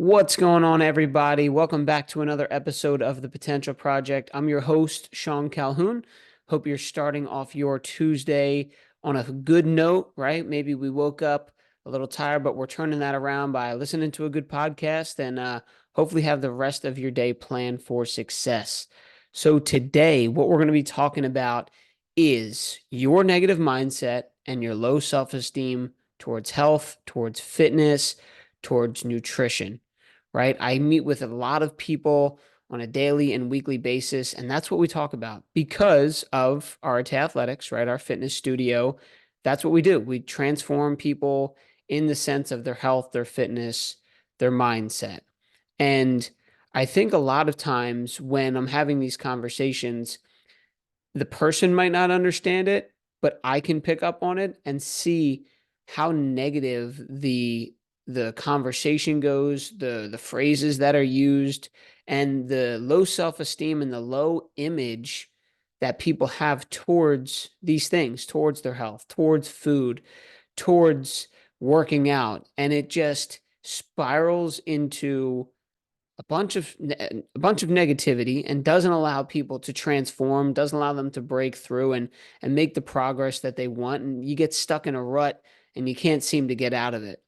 What's going on, everybody? Welcome back to another episode of The Potential Project. I'm your host, Sean Calhoun. Hope you're starting off your Tuesday on a good note, right? Maybe we woke up a little tired, but we're turning that around by listening to a good podcast and hopefully have the rest of your day planned for success. So, today, what we're going to be talking about is your negative mindset and your low self esteem towards health, towards fitness, towards nutrition, right? I meet with a lot of people on a daily and weekly basis, and that's what we talk about because of Arte Athletics, right? Our fitness studio. That's what we do. We transform people in the sense of their health, their fitness, their mindset. And I think a lot of times when I'm having these conversations, the person might not understand it, but I can pick up on it and see how negative the conversation goes, the phrases that are used, and the low self-esteem and the low image that people have towards these things, towards their health, towards food, towards working out. And it just spirals into a bunch of negativity and doesn't allow people to transform, doesn't allow them to break through and make the progress that they want, and you get stuck in a rut and you can't seem to get out of it.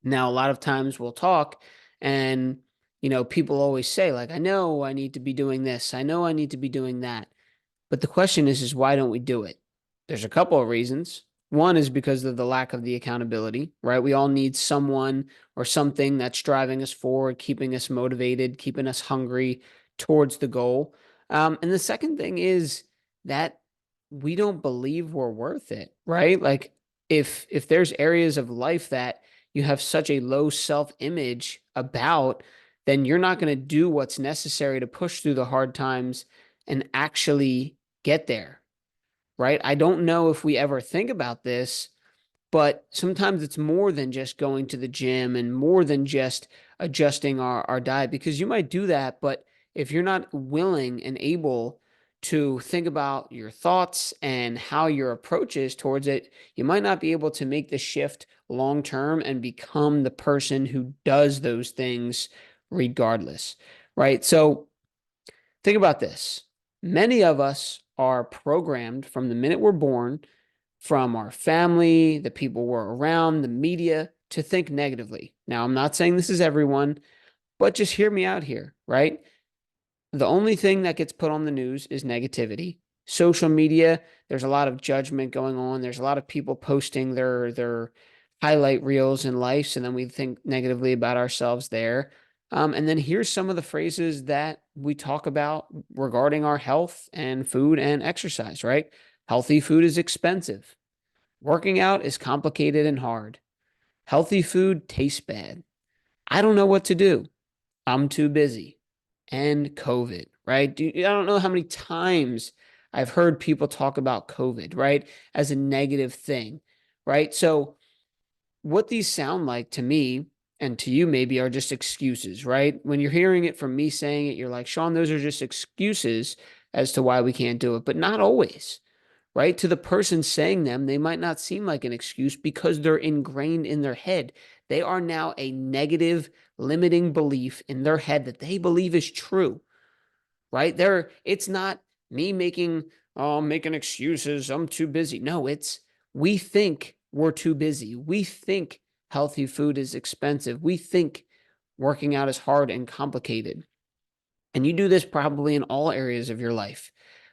Now, a lot of times we'll talk and people always say like, I know I need to be doing this, I know I need to be doing that. But the question is why don't we do it? There's a couple of reasons. One is because of the lack of the accountability, right? We all need someone or something that's driving us forward, keeping us motivated, keeping us hungry towards the goal. And the second thing is that we don't believe we're worth it, right? Like if there's areas of life that you have such a low self-image about, then you're not going to do what's necessary to push through the hard times and actually get there, right? I don't know if we ever think about this, but sometimes it's more than just going to the gym and more than just adjusting our diet, because you might do that, but if you're not willing and able to think about your thoughts and how your approach is towards it, you might not be able to make the shift long term and become the person who does those things regardless, right? So think about this. Many of us are programmed from the minute we're born, from our family, the people we're around, the media, to think negatively. Now, I'm not saying this is everyone, but just hear me out here, right? The only thing that gets put on the news is negativity. Social media, there's a lot of judgment going on. There's a lot of people posting their highlight reels in life, and then we think negatively about ourselves there. And then here's some of the phrases that we talk about regarding our health and food and exercise, right? Healthy food is expensive. Working out is complicated and hard. Healthy food tastes bad. I don't know what to do. I'm too busy. And COVID, right? I don't know how many times I've heard people talk about COVID, right? As a negative thing, right? So, what these sound like to me and to you maybe are just excuses, right? When you're hearing it from me saying it, you're like, Sean, those are just excuses as to why we can't do it, but not always, right? To the person saying them, they might not seem like an excuse because they're ingrained in their head. They are now a negative, limiting belief in their head that they believe is true, right? It's not me making, oh, I'm making excuses. I'm too busy. No, it's we think we're too busy. We think healthy food is expensive. We think working out is hard and complicated. And you do this probably in all areas of your life.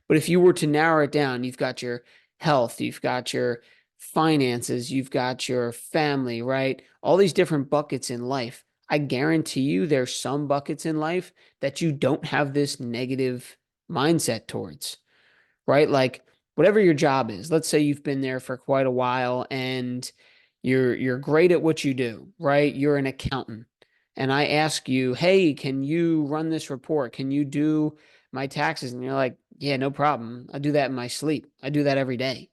But if you were to narrow it down, you've got your health, you've got your finances, you've got your family, right? All these different buckets in life. I guarantee you there's some buckets in life that you don't have this negative mindset towards, right? Like whatever your job is, let's say you've been there for quite a while and you're great at what you do, right? You're an accountant. And I ask you, "Hey, can you run this report? Can you do my taxes?" And you're like, "Yeah, no problem. I do that in my sleep. I do that every day.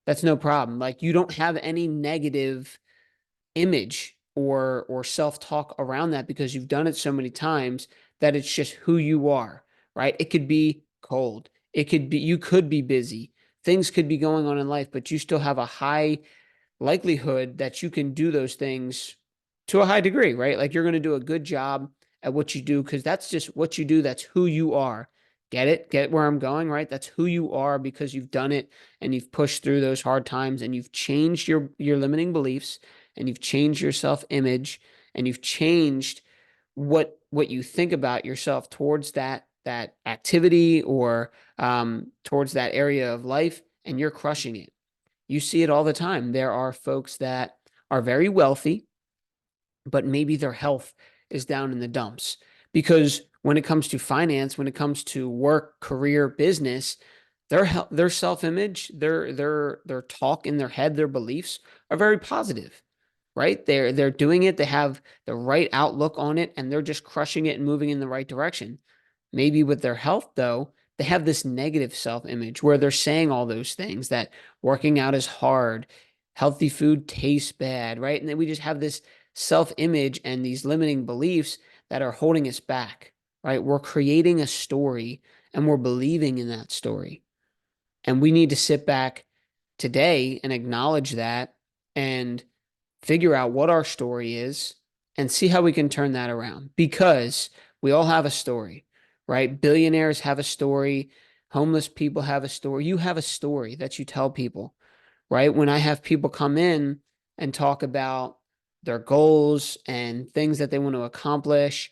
That's no problem." Like you don't have any negative image or self-talk around that because you've done it so many times that it's just who you are, right? It could be cold. It could be you could be busy. Things could be going on in life, but you still have a high likelihood that you can do those things to a high degree, right? Like you're going to do a good job at what you do because that's just what you do. That's who you are. Get it? Get where I'm going, right? That's who you are because you've done it and you've pushed through those hard times and you've changed your limiting beliefs and you've changed your self-image and you've changed what you think about yourself towards that activity or towards that area of life, and you're crushing it. You see it all the time. There are folks that are very wealthy, but maybe their health is down in the dumps because when it comes to finance, when it comes to work, career, business, their self-image, their talk in their head, their beliefs are very positive, right? They're doing it, they have the right outlook on it, and they're just crushing it and moving in the right direction. Maybe with their health, though, they have this negative self image where they're saying all those things that working out is hard, healthy food tastes bad, right? And then we just have this self image and these limiting beliefs that are holding us back, right? We're creating a story and we're believing in that story. And we need to sit back today and acknowledge that and figure out what our story is and see how we can turn that around because we all have a story, right? Billionaires have a story. Homeless people have a story. You have a story that you tell people, right? When I have people come in and talk about their goals and things that they want to accomplish,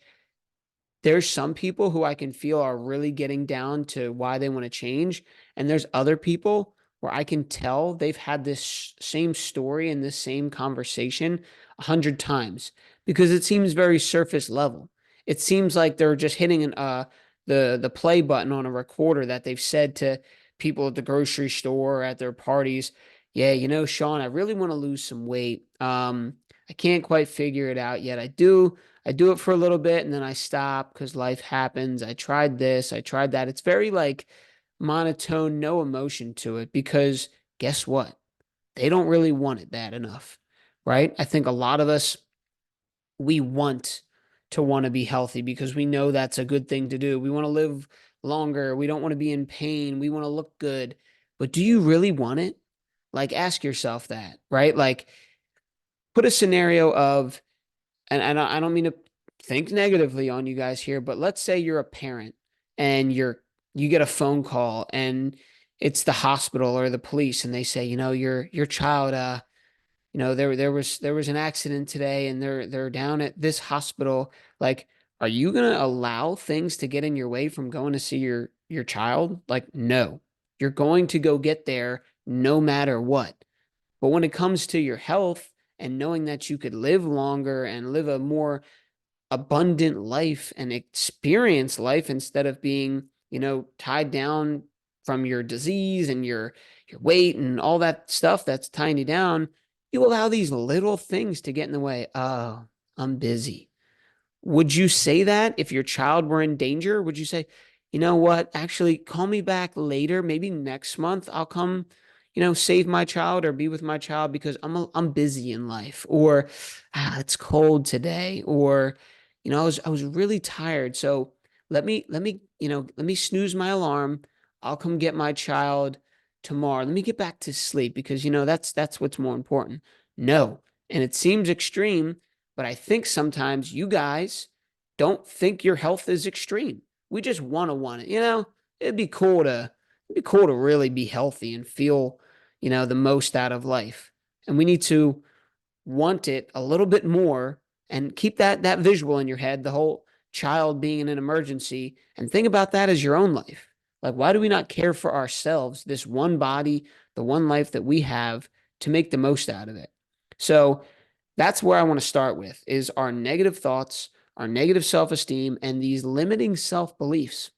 there's some people who I can feel are really getting down to why they want to change. And there's other people where I can tell they've had this same story and this same conversation 100 times because it seems very surface level. It seems like they're just hitting the play button on a recorder that they've said to people at the grocery store or at their parties. Yeah, Sean, I really want to lose some weight. I can't quite figure it out yet. I do it for a little bit and then I stop because life happens. I tried this, I tried that. It's very like monotone, no emotion to it because guess what? They don't really want it bad enough, right? I think a lot of us, we want to be healthy because we know that's a good thing to do. We want to live longer. We don't want to be in pain. We want to look good. But do you really want it? Like, ask yourself that, right? Like, put a scenario of and I don't mean to think negatively on you guys here, but let's say you're a parent and you get a phone call and it's the hospital or the police and they say, your child there was an accident today and they're down at this hospital. Like, are you going to allow things to get in your way from going to see your child? Like, no. You're going to go get there no matter what. But when it comes to your health and knowing that you could live longer and live a more abundant life and experience life instead of being, tied down from your disease and your weight and all that stuff that's tying you down, you allow these little things to get in the way. Oh, I'm busy. Would you say that if your child were in danger? Would you say, you know what? Actually, call me back later. Maybe next month I'll come, save my child or be with my child because I'm busy in life. Or it's cold today. Or, I was really tired. So let me snooze my alarm. I'll come get my child tomorrow. Let me get back to sleep because that's what's more important. No. And it seems extreme, but I think sometimes you guys don't think your health is extreme. We just want it. It'd be cool to really be healthy and feel, the most out of life. And we need to want it a little bit more and keep that visual in your head, the whole child being in an emergency, and think about that as your own life. Like, why do we not care for ourselves, this one body, the one life that we have, to make the most out of it? So that's where I want to start with is our negative thoughts, our negative self-esteem, and these limiting self-beliefs.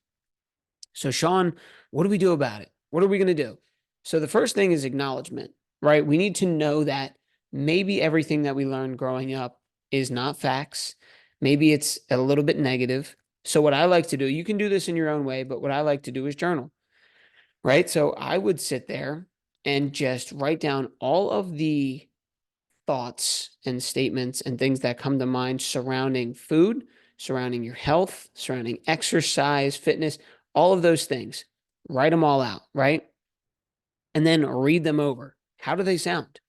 So, Sean, what do we do about it? What are we going to do? So, the first thing is acknowledgement, right? We need to know that maybe everything that we learned growing up is not facts. Maybe it's a little bit negative. So, what I like to do, you can do this in your own way, but what I like to do is journal, right? So, I would sit there and just write down all of the thoughts and statements and things that come to mind surrounding food, surrounding your health, surrounding exercise, fitness, all of those things. Write them all out, right? And then read them over. How do they sound?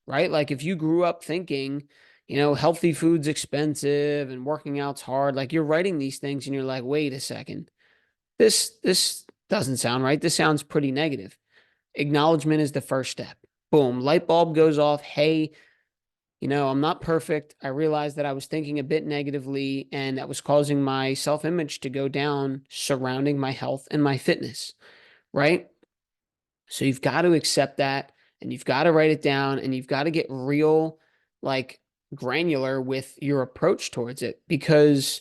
Right? Like if you grew up thinking, healthy food's expensive and working out's hard. Like you're writing these things and you're like, wait a second. This doesn't sound right. This sounds pretty negative. Acknowledgement is the first step. Boom, light bulb goes off. Hey, I'm not perfect. I realized that I was thinking a bit negatively and that was causing my self-image to go down surrounding my health and my fitness, right? So you've got to accept that and you've got to write it down and you've got to get real, like granular with your approach towards it because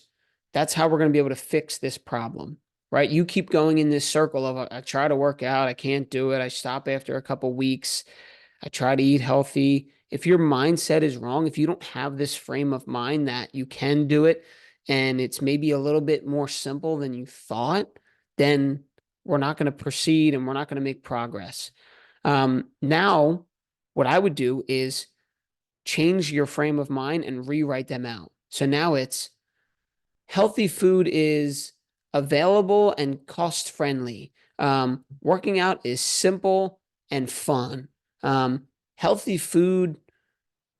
that's how we're going to be able to fix this problem, right? You keep going in this circle of I try to work out, I can't do it, I stop after a couple weeks, I try to eat healthy. If your mindset is wrong, if you don't have this frame of mind that you can do it and it's maybe a little bit more simple than you thought, then we're not going to proceed and we're not going to make progress. Now, what I would do is change your frame of mind and rewrite them out. So now it's healthy food is available and cost friendly. Working out is simple and fun. Healthy food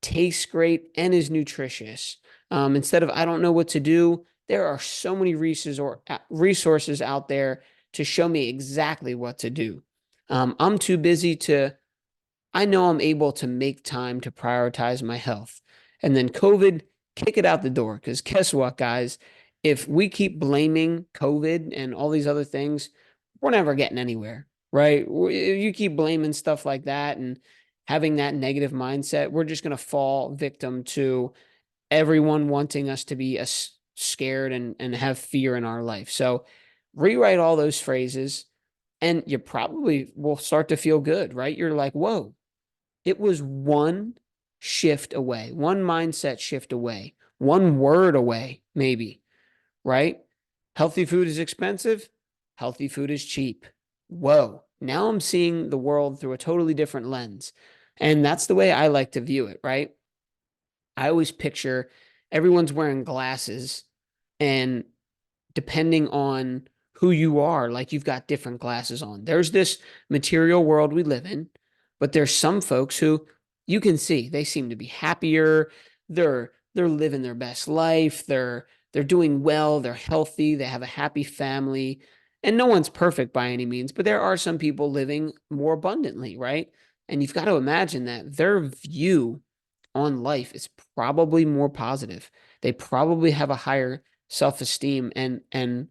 tastes great and is nutritious. Instead of I don't know what to do, there are so many resources out there to show me exactly what to do. I'm too busy to, I know I'm able to make time to prioritize my health. And then COVID, kick it out the door. Because guess what, guys? If we keep blaming COVID and all these other things, we're never getting anywhere, right? If you keep blaming stuff like that and having that negative mindset, we're just going to fall victim to everyone wanting us to be scared and have fear in our life. So rewrite all those phrases and you probably will start to feel good, right? You're like, whoa, it was one shift away, one mindset shift away, one word away, maybe, right? Healthy food is expensive. Healthy food is cheap. Whoa. Now I'm seeing the world through a totally different lens. And that's the way I like to view it, right? I always picture everyone's wearing glasses and depending on who you are, like you've got different glasses on. There's this material world we live in, but there's some folks who you can see they seem to be happier. They're living their best life. They're doing well. They're healthy. They have a happy family. And no one's perfect by any means, but there are some people living more abundantly, right? And you've got to imagine that their view on life is probably more positive. They probably have a higher self-esteem and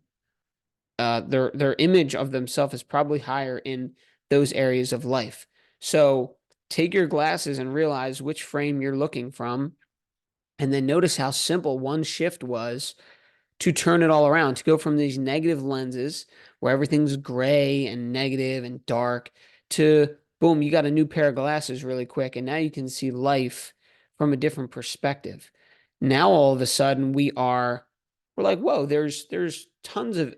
their image of themselves is probably higher in those areas of life. So take your glasses and realize which frame you're looking from, and then notice how simple one shift was to turn it all around, to go from these negative lenses where everything's gray and negative and dark to boom, you got a new pair of glasses really quick. And now you can see life from a different perspective. Now all of a sudden we're like, whoa, there's tons of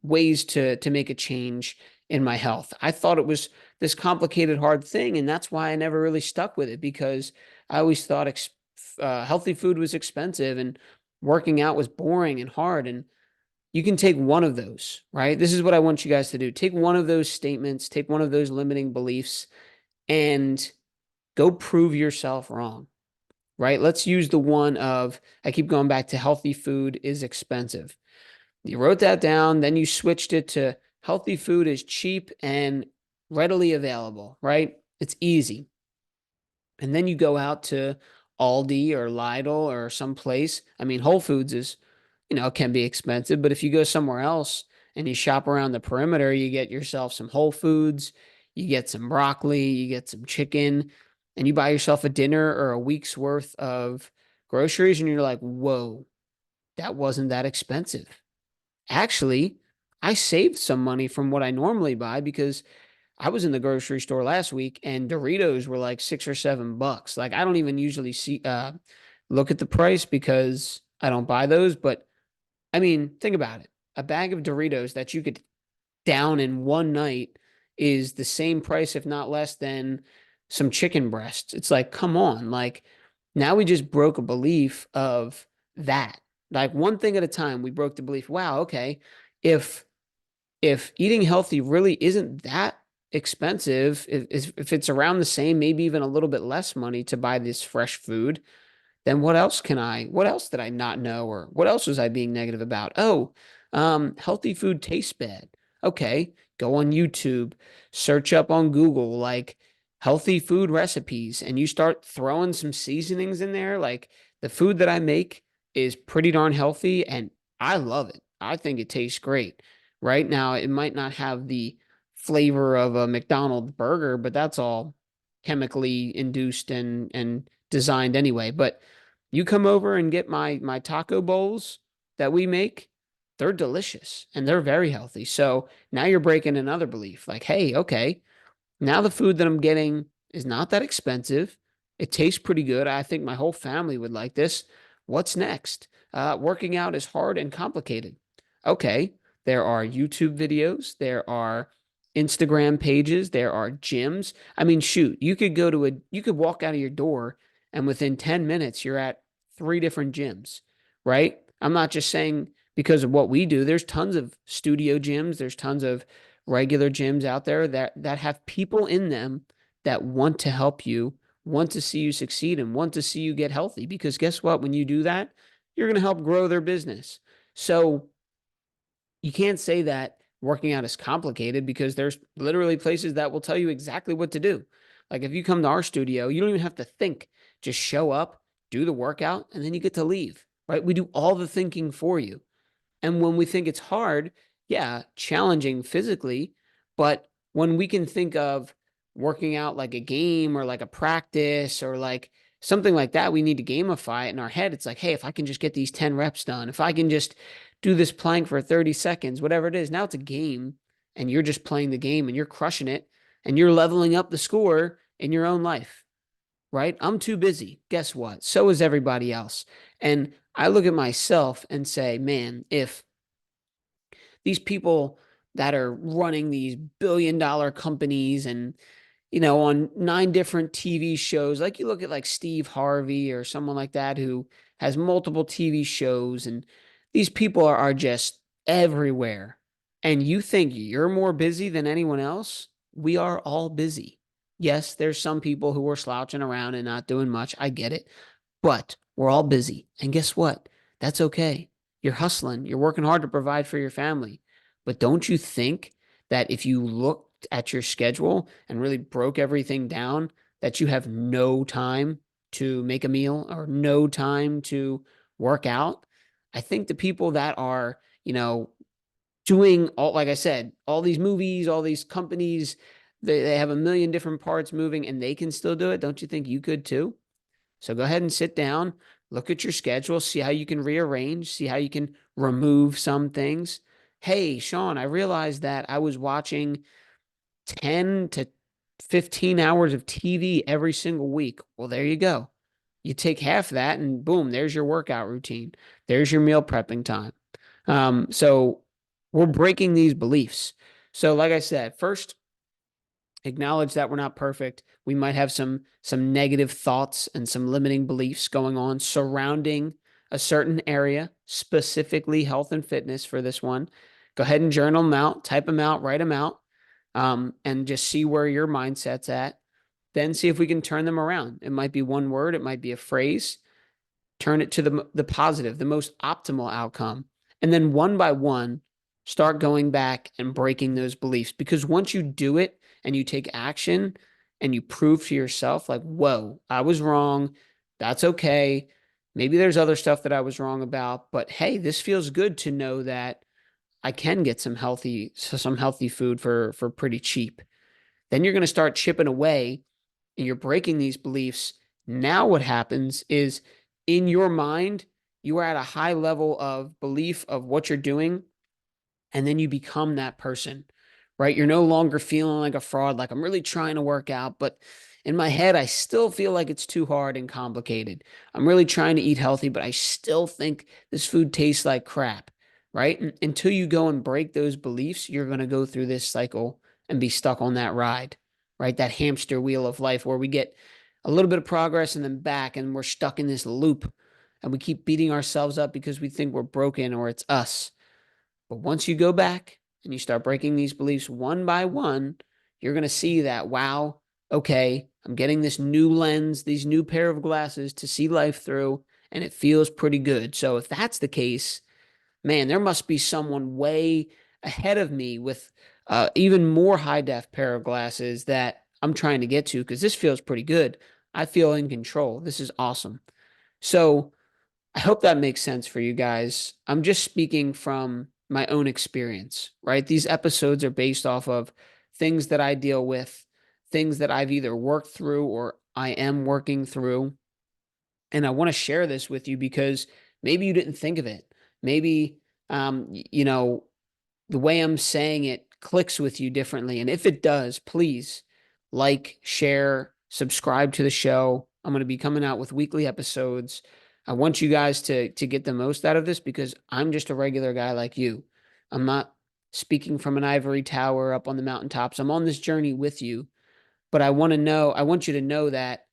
ways to make a change in my health. I thought it was this complicated, hard thing. And that's why I never really stuck with it because I always thought healthy food was expensive and working out was boring and hard. And you can take one of those, right? This is what I want you guys to do. Take one of those statements, take one of those limiting beliefs, and go prove yourself wrong, right? Let's use the one of, I keep going back to healthy food is expensive. You wrote that down, then you switched it to healthy food is cheap and readily available, right? It's easy. And then you go out to Aldi or Lidl or someplace. I mean, Whole Foods is, can be expensive, but if you go somewhere else and you shop around the perimeter, you get yourself some Whole Foods, you get some broccoli, you get some chicken, and you buy yourself a dinner or a week's worth of groceries, and you're like, whoa, that wasn't that expensive. Actually, I saved some money from what I normally buy because I was in the grocery store last week and Doritos were like $6 or $7. Like I don't even usually look at the price because I don't buy those. But I mean, think about it. A bag of Doritos that you could down in one night is the same price, if not less than some chicken breasts. It's like, come on. Like now we just broke a belief of that. Like one thing at a time, we broke the belief. Wow, okay. If if eating healthy really isn't that expensive, if it's around the same, maybe even a little bit less money to buy this fresh food, then what else did I not know? Or what else was I being negative about? Oh, healthy food tastes bad. Okay, go on YouTube, search up on Google, like healthy food recipes, and you start throwing some seasonings in there. Like the food that I make is pretty darn healthy and I love it. I think it tastes great. Right now, it might not have the flavor of a McDonald's burger, but that's all chemically induced and designed anyway. But you come over and get my taco bowls that we make, they're delicious and they're very healthy. So now you're breaking another belief. Like, hey, okay, now the food that I'm getting is not that expensive. It tastes pretty good. I think my whole family would like this. What's next? Working out is hard and complicated. Okay, there are YouTube videos, there are Instagram pages, there are gyms. I mean, shoot, you could walk out of your door and within 10 minutes you're at three different gyms, right? I'm not just saying because of what we do. There's tons of studio gyms, there's tons of regular gyms out there that have people in them that want to help you, want to see you succeed, and want to see you get healthy. Because guess what? When you do that, you're going to help grow their business. So you can't say that working out is complicated because there's literally places that will tell you exactly what to do. Like if you come to our studio, you don't even have to think. Just show up, do the workout, and then you get to leave, right? We do all the thinking for you. And when we think it's hard, yeah, challenging physically, but when we can think of working out like a game or like a practice or like something like that, we need to gamify it in our head. It's like, hey, if I can just get these 10 reps done, if I can just do this plank for 30 seconds, whatever it is, now it's a game and you're just playing the game and you're crushing it and you're leveling up the score in your own life, right? I'm too busy. Guess what? So is everybody else. And I look at myself and say, man, if these people that are running these billion-dollar companies and on nine different TV shows, like you look at like Steve Harvey or someone like that who has multiple TV shows, and these people are just everywhere. And you think you're more busy than anyone else? We are all busy. Yes, there's some people who are slouching around and not doing much. I get it. But we're all busy. And guess what? That's okay. You're hustling. You're working hard to provide for your family. But don't you think that if you looked at your schedule and really broke everything down, that you have no time to make a meal or no time to work out? I think the people that are, doing all, like I said, all these movies, all these companies, they have a million different parts moving and they can still do it. Don't you think you could too? So go ahead and sit down, look at your schedule, see how you can rearrange, see how you can remove some things. Hey, Sean, I realized that I was watching 10 to 15 hours of TV every single week. Well, there you go. You take half that and boom, there's your workout routine. There's your meal prepping time. So we're breaking these beliefs. So like I said, first acknowledge that we're not perfect. We might have some negative thoughts and some limiting beliefs going on surrounding a certain area, specifically health and fitness for this one. Go ahead and journal them out, type them out, write them out, and just see where your mindset's at. Then see if we can turn them around. It might be one word, it might be a phrase. Turn it to the positive, the most optimal outcome. And then one by one, start going back and breaking those beliefs. Because once you do it and you take action and you prove to yourself, like, whoa, I was wrong. That's okay. Maybe there's other stuff that I was wrong about, but hey, this feels good to know that I can get some healthy food for pretty cheap. Then you're going to start chipping away and you're breaking these beliefs. Now, what happens is in your mind, you are at a high level of belief of what you're doing, and then you become that person, right? You're no longer feeling like a fraud, like I'm really trying to work out, but in my head, I still feel like it's too hard and complicated. I'm really trying to eat healthy, but I still think this food tastes like crap, right? Until you go and break those beliefs, you're going to go through this cycle and be stuck on that ride, right? That hamster wheel of life where we get a little bit of progress and then back, and we're stuck in this loop and we keep beating ourselves up because we think we're broken or it's us. But once you go back and you start breaking these beliefs one by one, you're going to see that, wow, okay, I'm getting this new lens, these new pair of glasses to see life through. and it feels pretty good. So if that's the case, man, there must be someone way ahead of me with even more high def pair of glasses that I'm trying to get to because this feels pretty good. I feel in control. This is awesome. So I hope that makes sense for you guys. I'm just speaking from my own experience, right? These episodes are based off of things that I deal with, things that I've either worked through or I am working through. And I want to share this with you because maybe you didn't think of it. Maybe, you know, the way I'm saying it clicks with you differently. And if it does, please like, share, subscribe to the show. I'm going to be coming out with weekly episodes. I want you guys to get the most out of this because I'm just a regular guy like you. I'm not speaking from an ivory tower up on the mountaintops. I'm on this journey with you, but I want you to know that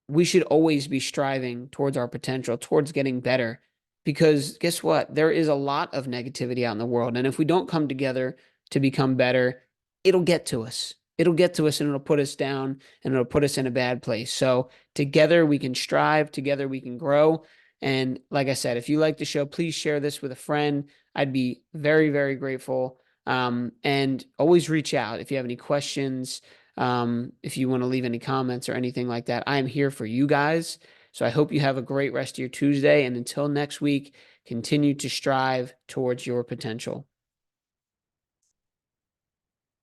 we should always be striving towards our potential, towards getting better. Because guess what? There is a lot of negativity out in the world. And if we don't come together to become better, it'll get to us. It'll get to us and it'll put us down and it'll put us in a bad place. So together we can strive, together we can grow. And like I said, if you like the show, please share this with a friend. I'd be very, very grateful. And always reach out if you have any questions, if you want to leave any comments or anything like that. I am here for you guys. So I hope you have a great rest of your Tuesday. And until next week, continue to strive towards your potential.